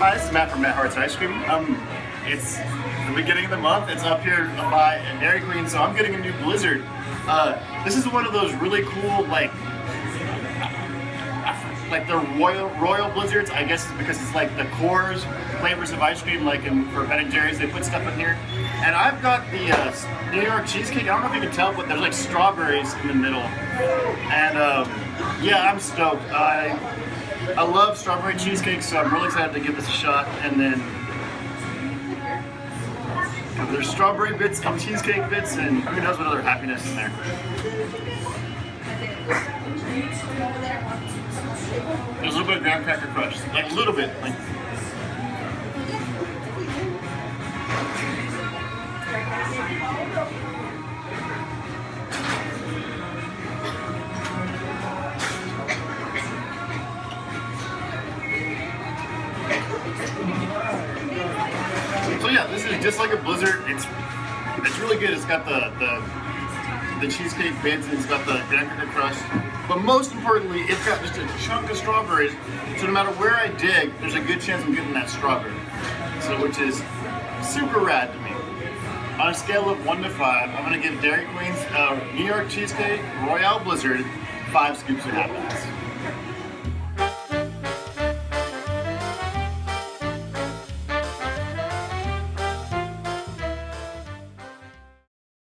Hi, this is Matt from Matt Hart's Ice Cream. It's the beginning of the month. It's up here by Dairy Queen, so I'm getting a new Blizzard. This is one of those really cool, like the royal blizzards. I guess it's because it's like the cores flavors of ice cream, like for Ben and Jerry's, they put stuff in here. And I've got the New York cheesecake. I don't know if you can tell, but there's like strawberries in the middle. And yeah, I'm stoked. I love strawberry cheesecake, so I'm really excited to give this a shot. And then there's strawberry bits and cheesecake bits, and who knows what other happiness in there. There's a little bit of graham cracker crunch, like a little bit. Like, so yeah, this is just like a Blizzard. It's really good. It's got the cheesecake bits, and it's got the graham cracker crust. But most importantly, it's got just a chunk of strawberries. So no matter where I dig, there's a good chance I'm getting that strawberry. So which is super rad to me. On a scale of 1 to 5, I'm gonna give Dairy Queen's New York cheesecake Royale Blizzard 5 scoops of happiness.